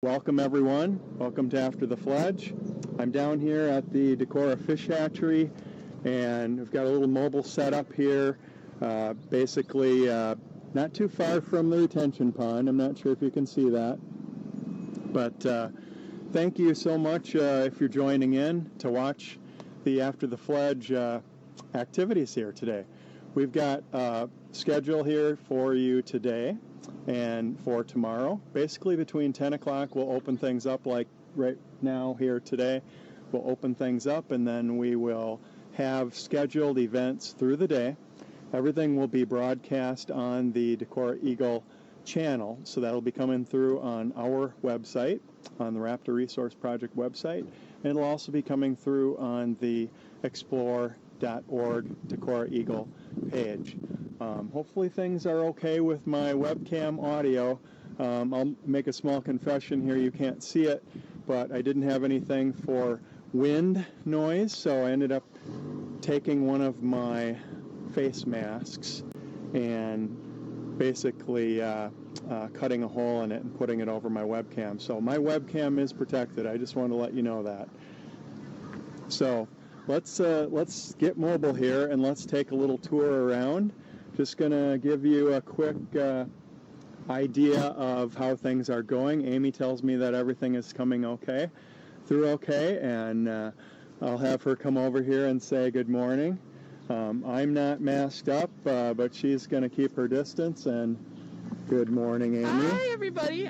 Welcome everyone. Welcome to After the Fledge. I'm down here at the Decorah Fish Hatchery, and we've got a little mobile setup here, basically not too far from the retention pond. I'm not sure if you can see that, but thank you so much if you're joining in to watch the After the Fledge activities here today. We've got a schedule here for you today and for tomorrow. Basically between 10 o'clock we'll open things up, like right now here today. We'll open things up and then we will have scheduled events through the day. Everything will be broadcast on the Decorah Eagle channel, so that'll be coming through on our website, on the Raptor Resource Project website, and it'll also be coming through on the explore.org Decorah Eagle page. Hopefully things are okay with my webcam audio. I'll make a small confession here. You can't see it, but I didn't have anything for wind noise, so I ended up taking one of my face masks and basically cutting a hole in it and putting it over my webcam. So my webcam is protected. I just wanted to let you know that. So let's get mobile here and let's take a little tour around. Just going to give you a quick idea of how things are going. Amy tells me that everything is coming through okay, and I'll have her come over here and say good morning. I'm not masked up, but she's going to keep her distance. And good morning, Amy. Hi, everybody.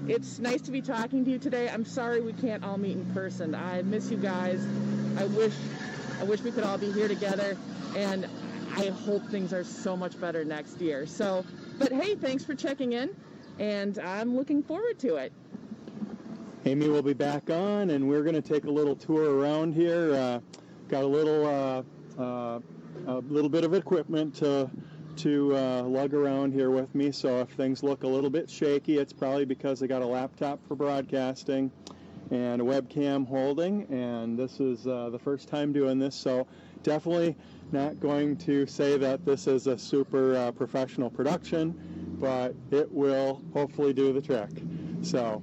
It's nice to be talking to you today. I'm sorry we can't all meet in person. I miss you guys. I wish we could all be here together, and I hope things are so much better next year. So, but hey, thanks for checking in, and I'm looking forward to it. Amy will be back on, and we're going to take a little tour around here. Got a little bit of equipment to lug around here with me, so if things look a little bit shaky, it's probably because I got a laptop for broadcasting and a webcam holding, and this is the first time doing this, so definitely not going to say that this is a super professional production, but it will hopefully do the trick. So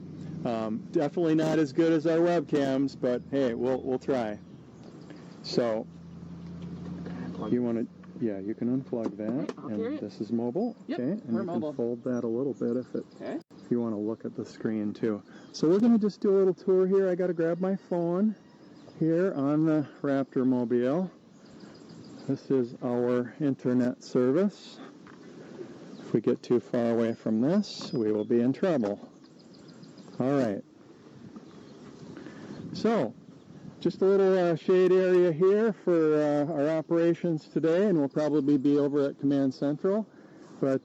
definitely not as good as our webcams, but hey, we'll try. So you want to, yeah, you can unplug that, and this is mobile. Yep, okay, and we're you mobile. can fold that a little bit if Okay. If you want to look at the screen too. So we're going to just do a little tour here. I got to grab my phone here on the Raptor Mobile. This is our internet service. If we get too far away from this, we will be in trouble. All right. So, just a little shade area here for our operations today, and we'll probably be over at Command Central. But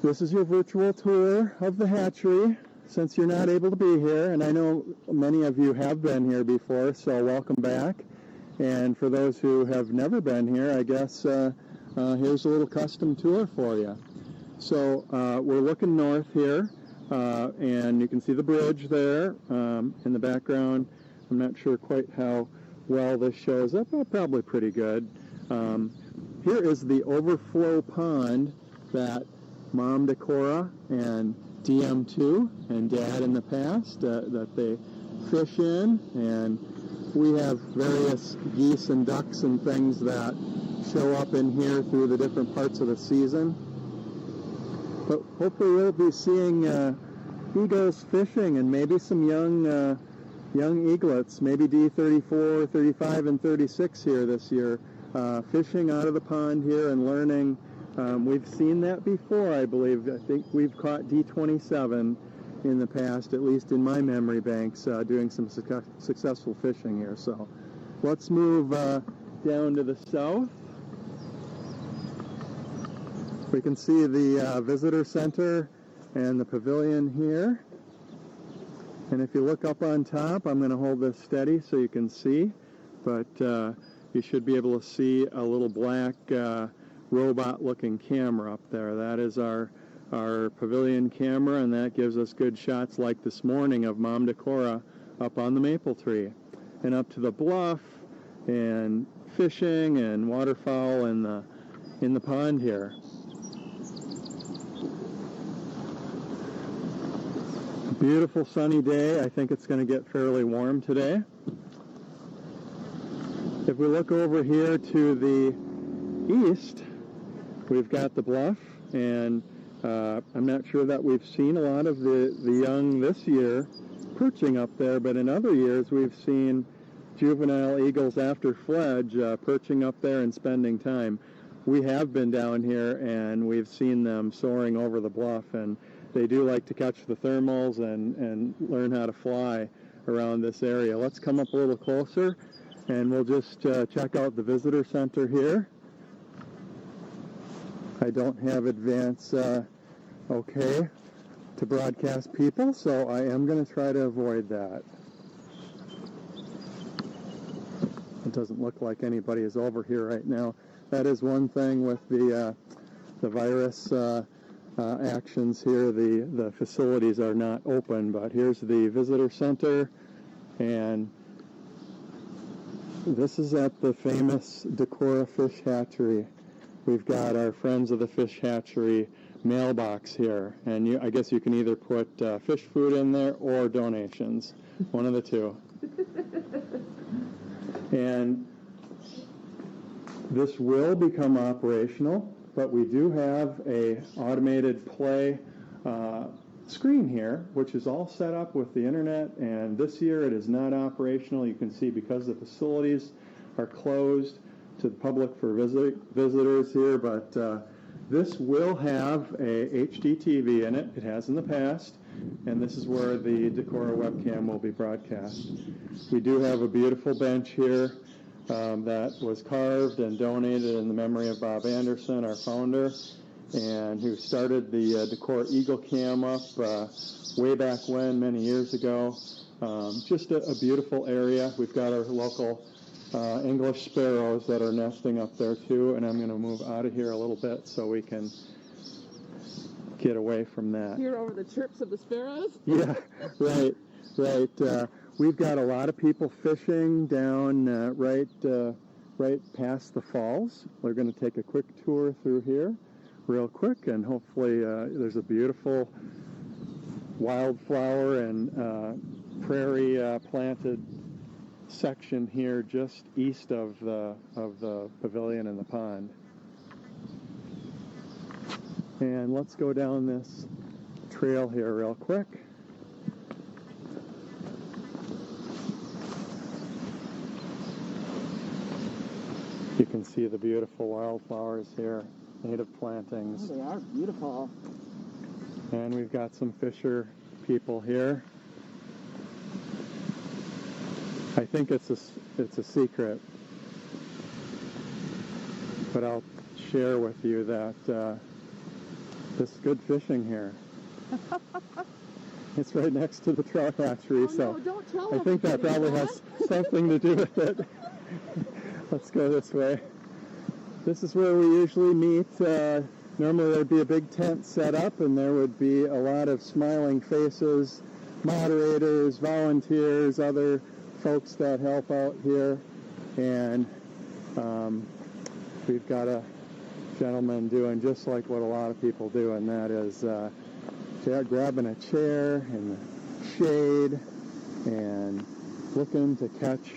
this is your virtual tour of the hatchery, since you're not able to be here, and I know many of you have been here before, so welcome back. And for those who have never been here, I guess here's a little custom tour for you. So we're looking north here, and you can see the bridge there in the background. I'm not sure quite how well this shows up, but probably pretty good. Here is the overflow pond that Mom Decorah and DM2 and Dad in the past that they fish in, and we have various geese and ducks and things that show up in here through the different parts of the season. But hopefully we'll be seeing eagles fishing and maybe some young eaglets, maybe D34, 35, and 36 here this year, fishing out of the pond here and learning. We've seen that before, I believe. I think we've caught D27 in the past, at least in my memory banks, doing some successful fishing here. So let's move down to the south. We can see the visitor center and the pavilion here. And if you look up on top, I'm going to hold this steady so you can see, but you should be able to see a little black robot-looking camera up there. That is our pavilion camera, and that gives us good shots like this morning of Mom Decorah up on the maple tree. And up to the bluff, and fishing and waterfowl in the pond here. Beautiful sunny day. I think it's going to get fairly warm today. If we look over here to the east, we've got the bluff, and I'm not sure that we've seen a lot of the young this year perching up there, but in other years we've seen juvenile eagles after fledge perching up there and spending time. We have been down here and we've seen them soaring over the bluff, and they do like to catch the thermals and learn how to fly around this area. Let's come up a little closer and we'll just check out the visitor center here. I don't have advance okay to broadcast people, so I am going to try to avoid that. It doesn't look like anybody is over here right now. That is one thing with the virus actions here. The facilities are not open, but here's the visitor center, and this is at the famous Decorah Fish Hatchery. We've got our Friends of the Fish Hatchery mailbox here, and I guess you can either put fish food in there or donations, one of the two. And this will become operational, but we do have a automated play screen here, which is all set up with the internet, and this year it is not operational. You can see because the facilities are closed to the public for visitors here, but this will have a HD TV in it. It has in the past, and this is where the Decorah webcam will be broadcast. We do have a beautiful bench here that was carved and donated in the memory of Bob Anderson, our founder, and who started the Decorah Eagle Cam up way back when, many years ago. Just a beautiful area. We've got our local English sparrows that are nesting up there too, and I'm going to move out of here a little bit so we can get away from that. Hear over the chirps of the sparrows? Yeah, right. We've got a lot of people fishing down right past the falls. We're going to take a quick tour through here real quick, and hopefully there's a beautiful wildflower and prairie planted section here just east of the pavilion and the pond. And let's go down this trail here real quick. You can see the beautiful wildflowers here, native plantings. Oh, they are beautiful. And we've got some fisher people here. I think it's a secret, but I'll share with you that this is good fishing here. It's right next to the Trout Hatchery, Oh, so no, don't tell I think that probably has something to do with it. Let's go this way. This is where we usually meet. Normally there'd be a big tent set up, and there would be a lot of smiling faces, moderators, volunteers, other folks that help out here, and we've got a gentleman doing just like what a lot of people do, and that is grabbing a chair in the shade and looking to catch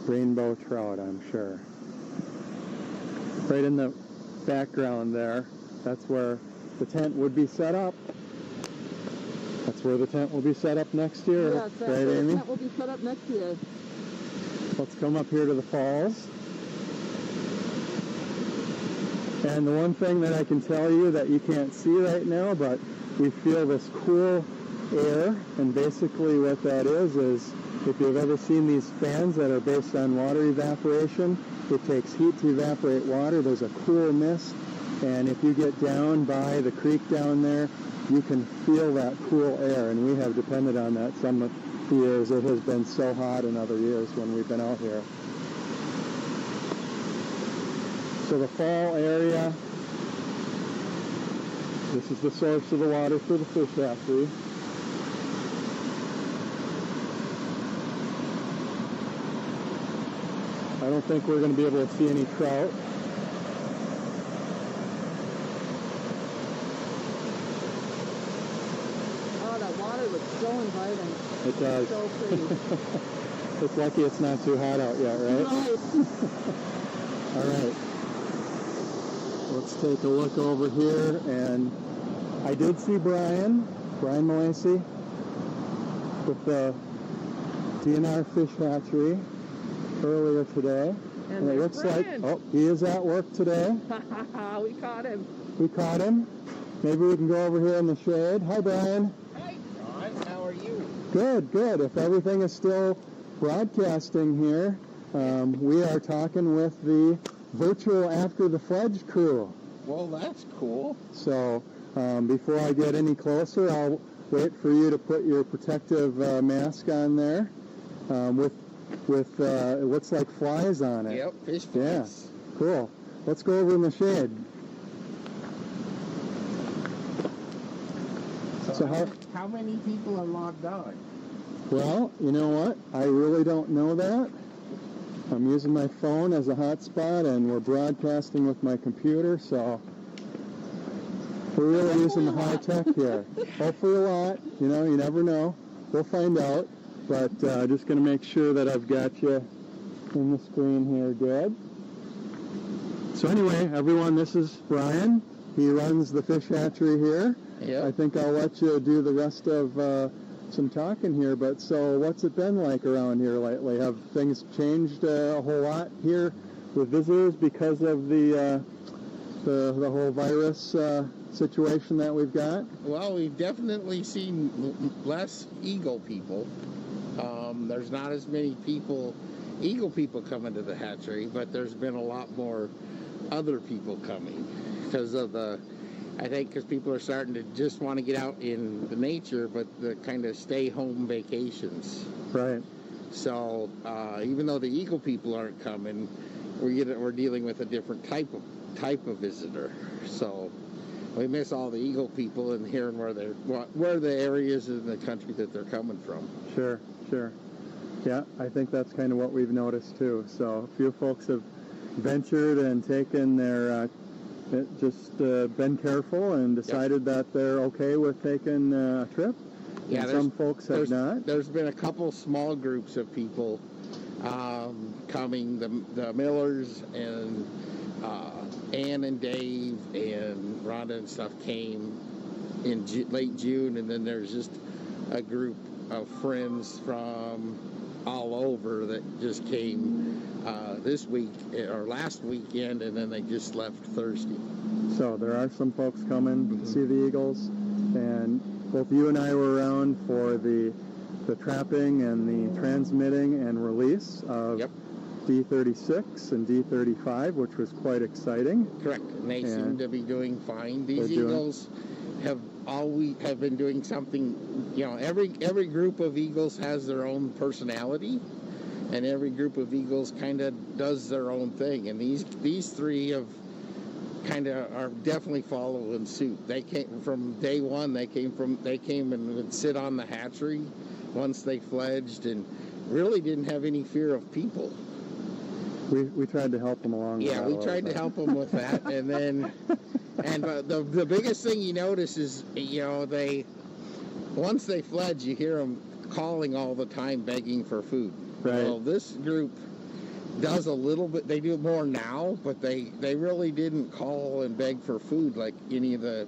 rainbow trout, I'm sure. Right in the background there, that's where the tent would be set up. That's where the tent will be set up next year, yes, right, Amy? The tent will be set up next year. Let's come up here to the falls. And the one thing that I can tell you that you can't see right now, but we feel this cool air, and basically what that is if you've ever seen these fans that are based on water evaporation, it takes heat to evaporate water. There's a cool mist, and if you get down by the creek down there, you can feel that cool air, and we have depended on that some years. It has been so hot in other years when we've been out here. So the fall area, this is the source of the water for the fish hatchery. I don't think we're going to be able to see any trout. Oh, that water looks so inviting. It does. So pretty. It's lucky it's not too hot out yet, right? Right. All right. Let's take a look over here, and I did see Brian Malacy with the DNR Fish Hatchery earlier today. And it looks like, oh, he is at work today. We caught him. We caught him. Maybe we can go over here in the shade. Hi, Brian. Hi, John. How are you? Good, good. If everything is still broadcasting here, we are talking with the virtual After the Fledge crew. Well, that's cool. So before I get any closer, I'll wait for you to put your protective mask on there with it looks like flies on it. Yep, fish flies. Yeah, cool. Let's go over in the shade. So how many people are logged on? Well, you know what? I really don't know that. I'm using my phone as a hotspot, and we're broadcasting with my computer, so we're really using the high tech here. Hopefully a lot. You know, you never know. We'll find out. But just going to make sure that I've got you in the screen here good. So anyway, everyone, this is Brian. He runs the fish hatchery here. Yep. I think I'll let you do the rest of some talking here. But so what's it been like around here lately? Have things changed a whole lot here with visitors because of the whole virus situation that we've got? Well, we've definitely seen less eagle people. There's not as many eagle people coming to the hatchery, but there's been a lot more other people coming because of because people are starting to just want to get out in the nature, but the kind of stay-home vacations. Right. So even though the eagle people aren't coming, we're dealing with a different type of visitor. So we miss all the eagle people and hearing where the areas in the country that they're coming from. Sure. Yeah, I think that's kind of what we've noticed too. So a few folks have ventured and taken their been careful and decided that they're okay with taking a trip. Yeah, and some folks have not. There's been a couple small groups of people coming. The Millers and Ann and Dave and Rhonda and stuff came in late June, and then there's just a group of friends from all over that just came this week or last weekend, and then they just left Thursday. So there are some folks coming to see the eagles, and both you and I were around for the trapping and the transmitting and release of D36 and D35, which was quite exciting. Correct, and they seem to be doing fine. These eagles have been doing something. You know, every group of eagles has their own personality, and every group of eagles kind of does their own thing. And these three are definitely following suit. They came from day one. They came and would sit on the hatchery once they fledged, and really didn't have any fear of people. We tried to help them along. Yeah, we tried to help them with that, and then. And the biggest thing you notice is, once they fledge, you hear them calling all the time, begging for food. Right. Well, this group does a little bit. They do more now, but they really didn't call and beg for food like any of the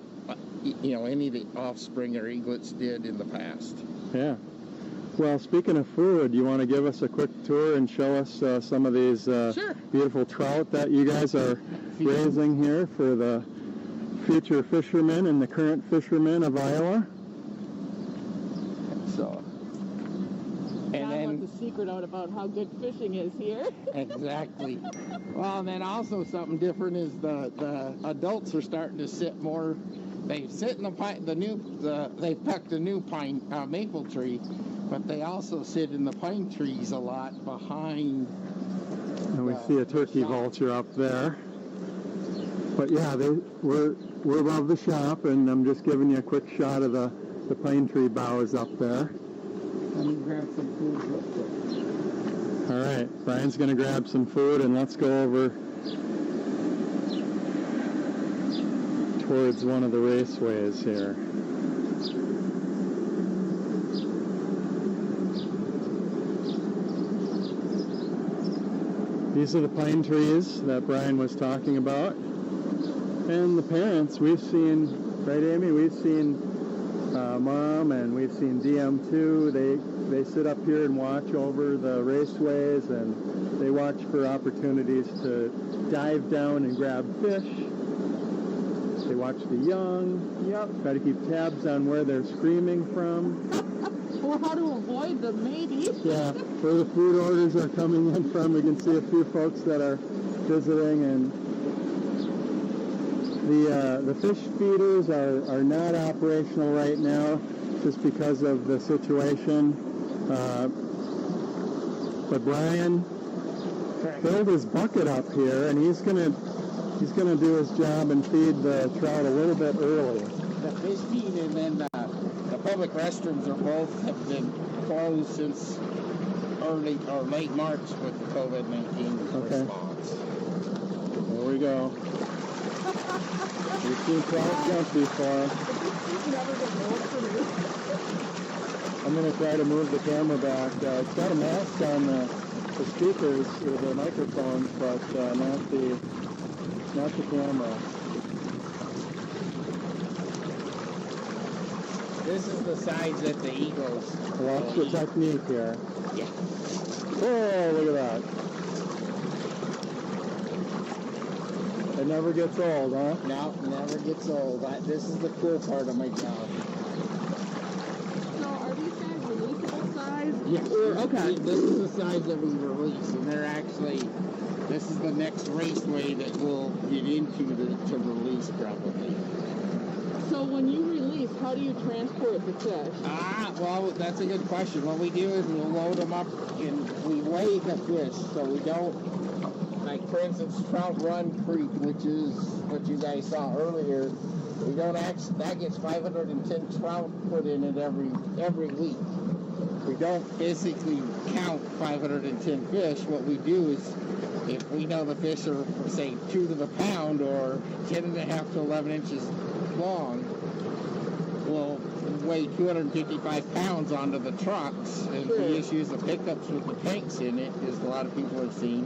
offspring or eaglets did in the past. Yeah. Well, speaking of food, you want to give us a quick tour and show us some of these beautiful trout that you guys are raising here for the future fishermen and the current fishermen of Iowa? So, and then wants a secret out about how good fishing is here. Exactly. Well, and then also something different is the adults are starting to sit more. They sit in they've pecked a new pine maple tree, but they also sit in the pine trees a lot behind. And we see a turkey vulture up there. But yeah, we're above the shop, and I'm just giving you a quick shot of the pine tree boughs up there. Let me grab some food real quick. All right, Brian's going to grab some food, and let's go over towards one of the raceways here. These are the pine trees that Brian was talking about. And the parents, we've seen, right Amy, we've seen Mom and we've seen DM2. They sit up here and watch over the raceways, and they watch for opportunities to dive down and grab fish. They watch the young. Yep. Try to keep tabs on where they're screaming from. Or how to avoid them, maybe. Yeah, where the food orders are coming in from. We can see a few folks that are visiting, and the fish feeders are not operational right now just because of the situation. But Brian filled his bucket up here, and he's gonna do his job and feed the trout a little bit early. The fish feed and then the public restrooms have been closed since early or late March with the COVID-19 response. There we go. We've seen trout jump before. I'm going to try to move the camera back. It's got a mask on the speakers or the microphones, but not the camera. This is the size that the eagles. Watch the technique here. Yeah. Oh, look at that. It never gets old, huh? No, never gets old. This is the cool part of my job. So are these guys releasable size? Yes. Okay. This is the size that we release, and they're actually, this is the next raceway that we'll get into to release probably. So when you release, how do you transport the fish? Well, that's a good question. What we do is we'll load them up and we weigh the fish, so we don't, like for instance, Trout Run Creek, which is what you guys saw earlier. We don't actually, that gets 510 trout put in it every week. We don't physically count 510 fish. What we do is, if we know the fish are, say, 2 to the pound or 10.5 to 11 inches long, we'll weigh 255 pounds onto the trucks, and we just use the pickups with the tanks in it, as a lot of people have seen,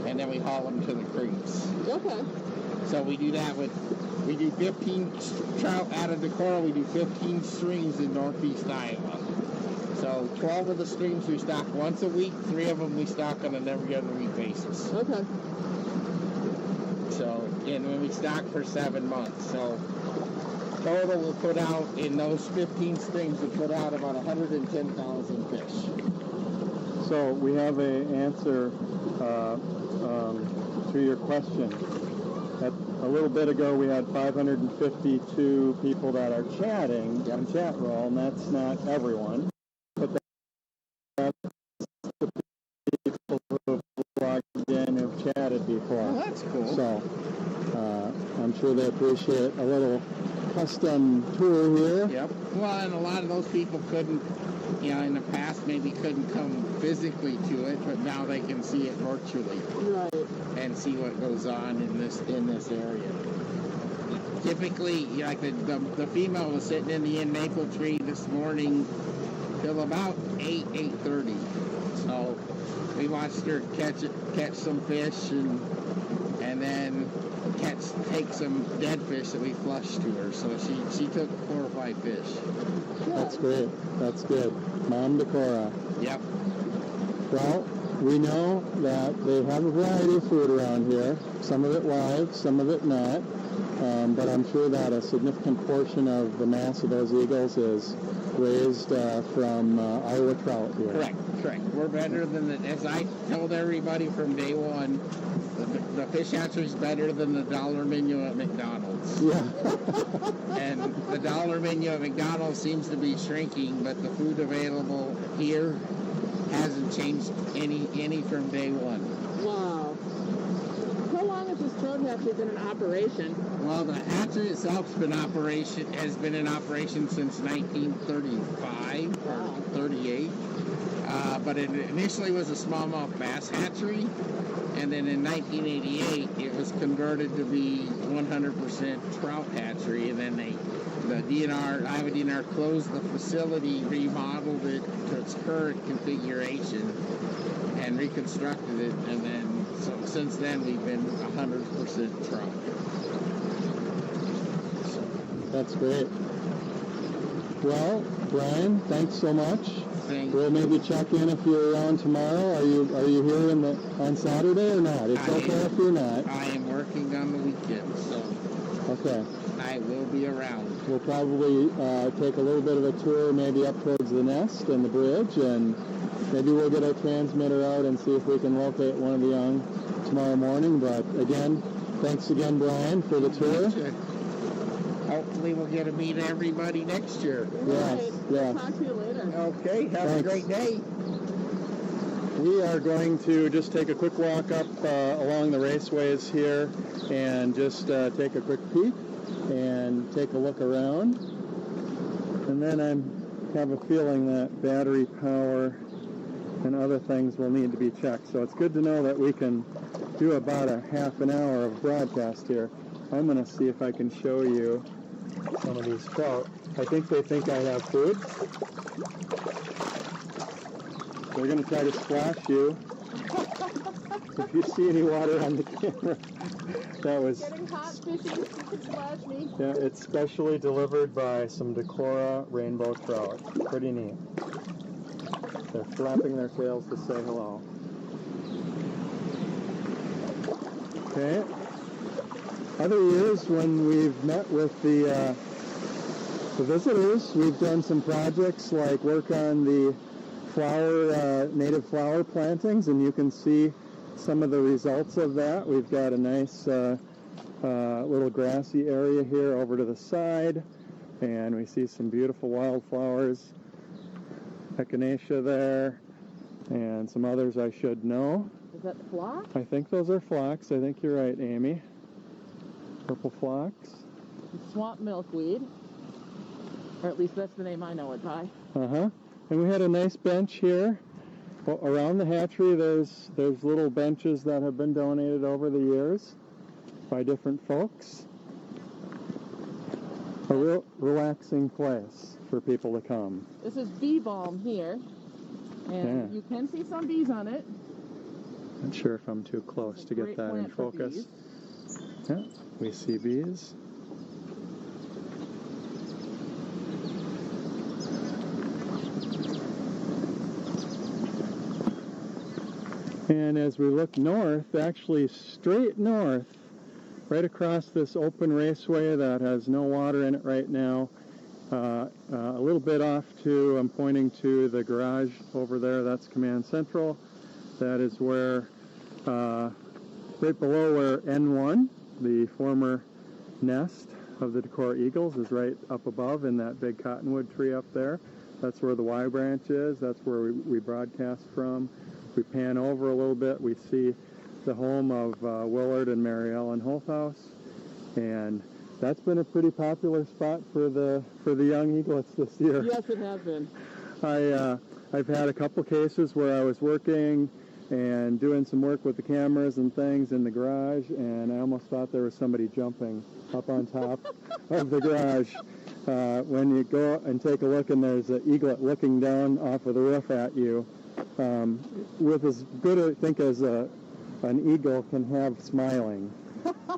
and then we haul them to the creeks. Okay. So we do that we do 15 trout out of Decorah, we do 15 streams in northeast Iowa. So 12 of the streams we stock once a week, 3 of them we stock on an every other week basis. Okay. So, and when we stock for 7 months. So total we'll put out, in those 15 streams, we put out about 110,000 fish. So we have an answer to your question. A little bit ago, we had 552 people that are chatting on chat roll, and that's not everyone. But that's the people who have logged in who've chatted before. Oh, that's cool. So I'm sure they appreciate a little custom tour here. Yep. Well, and a lot of those people couldn't, in the past maybe couldn't come physically to it, but now they can see it virtually. Right. And see what goes on in this area. Typically, like the female was sitting in the maple tree this morning till about 8:30. So we watched her catch some fish and then take some dead fish that we flushed to her. So she took 4 or 5 fish. That's great. That's good. Mom Decorah. Yep. Well, we know that they have a variety of food around here. Some of it live, some of it not. But I'm sure that a significant portion of the mass of those eagles is raised from Iowa trout here. Correct. We're better than as I told everybody from day one, the fish hatchery is better than the dollar menu at McDonald's. Yeah. And the dollar menu at McDonald's seems to be shrinking, but the food available here hasn't changed any from day one. Wow. How long has this Trout hatchery been in operation? Well, the hatchery itself has been in operation since 1935 or 38. But it initially was a smallmouth bass hatchery, and then in 1988 it was converted to be 100% trout hatchery, and then Iowa DNR closed the facility, remodeled it to its current configuration, and reconstructed it, and then so since then we've been 100% trout. That's great. Well, Brian, thanks so much. Thanks. We'll maybe check in if you're around tomorrow. Are you here on Saturday or not? It's okay if you're not. I am working on the weekend, so okay. I will be around. We'll probably take a little bit of a tour, maybe up towards the nest and the bridge, and maybe we'll get our transmitter out and see if we can locate one of the young tomorrow morning. But again, thanks again, Brian, for the tour. Hopefully we'll get to meet everybody next year. Yes, yes. Talk to you later. Okay, have a great day. We are going to just take a quick walk up along the raceways here and just take a quick peek and take a look around. And then I have a feeling that battery power and other things will need to be checked. So it's good to know that we can do about a half an hour of broadcast here. I'm going to see if I can show you some of these trout. I think they think I have food. They're going to try to splash you. If you see any water on the camera, that was... Getting hot fishing, you can splash me. Yeah, it's specially delivered by some Decorah rainbow trout. Pretty neat. They're flapping their tails to say hello. Okay. Other years when we've met with the visitors, we've done some projects like work on the native flower plantings, and you can see some of the results of that. We've got a nice little grassy area here over to the side, and we see some beautiful wildflowers, echinacea there, and some others I should know. Is that phlox? I think those are phlox. I think you're right, Amy. Purple phlox. Swamp milkweed. Or at least that's the name I know it by. Uh-huh. And we had a nice bench here. Well, around the hatchery, there's little benches that have been donated over the years by different folks. A real relaxing place for people to come. This is bee balm here. And you can see some bees on it. Not sure if I'm too close to get that in focus. Yeah, we see bees. And as we look north, actually straight north, right across this open raceway that has no water in it right now, a little bit off to, I'm pointing to the garage over there, that's Command Central. That is where, right below where N1, the former nest of the Decorah Eagles, is right up above in that big cottonwood tree up there. That's where the Y branch is. That's where we broadcast from. We pan over a little bit. We see the home of Willard and Mary Ellen Holthouse, and that's been a pretty popular spot for the young eaglets this year. Yes, it has been. I've had a couple cases where I was working and doing some work with the cameras and things in the garage, and I almost thought there was somebody jumping up on top of the garage. When you go and take a look and there's an eaglet looking down off of the roof at you, with as good, I think, as an eagle can have smiling.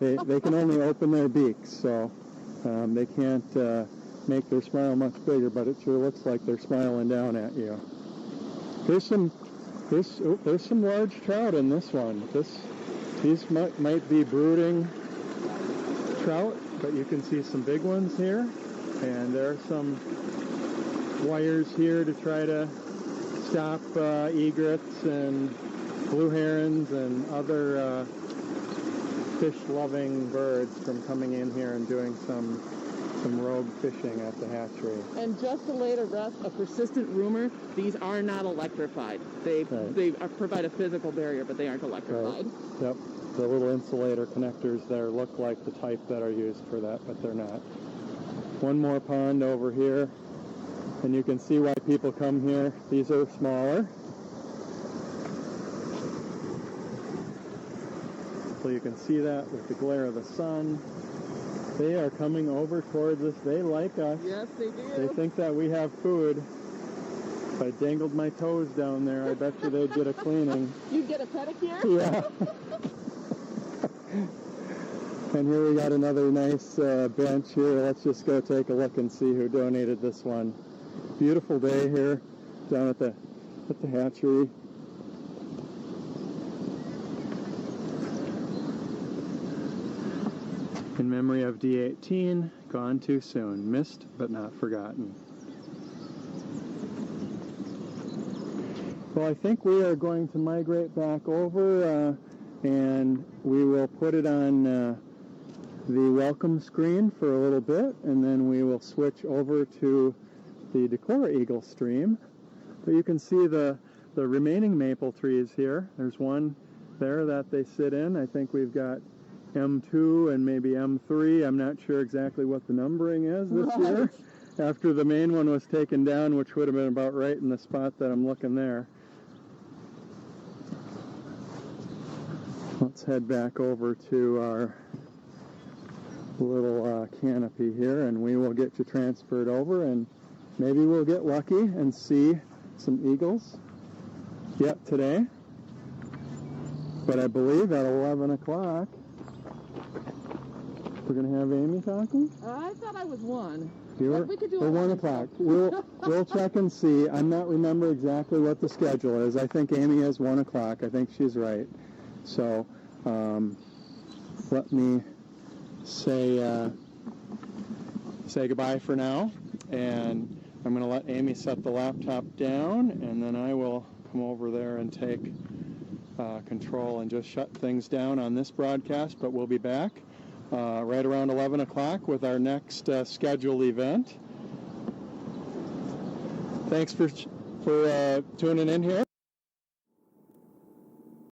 They can only open their beaks, so they can't make their smile much bigger, but it sure looks like they're smiling down at you. There's some large trout in this one. These might be brooding trout, but you can see some big ones here, and there are some wires here to try to stop egrets and blue herons and other fish-loving birds from coming in here and doing some rogue fishing at the hatchery. And just to lay to rest a persistent rumor, these are not electrified. They provide a physical barrier, but they aren't electrified. Right. Yep. The little insulator connectors there look like the type that are used for that, but they're not. One more pond over here, and you can see why people come here. These are smaller. So you can see that with the glare of the sun. They are coming over towards us. They like us. Yes, they do. They think that we have food. If I dangled my toes down there, I bet you they'd get a cleaning. You'd get a pedicure? Yeah. And here we got another nice bench here. Let's just go take a look and see who donated this one. Beautiful day here down at the hatchery. In memory of D18, gone too soon, missed but not forgotten. Well, I think we are going to migrate back over and we will put it on the welcome screen for a little bit, and then we will switch over to the Decorah Eagle stream. But you can see the remaining maple trees here. There's one there that they sit in. I think we've got M2 and maybe M3. I'm not sure exactly what the numbering is this year, after the main one was taken down, which would have been about right in the spot that I'm looking there. Let's head back over to our little canopy here, and we will get you transferred over, and maybe we'll get lucky and see some eagles yet today. But I believe at 11 o'clock we're going to have Amy talking. I thought I was 1. We could do 1 o'clock. We'll check and see. I'm not remember exactly what the schedule is. I think Amy has 1 o'clock. I think she's right. So let me say goodbye for now, and I'm going to let Amy set the laptop down, and then I will come over there and take control and just shut things down on this broadcast. But we'll be back right around 11 o'clock with our next scheduled event. Thanks for tuning in here.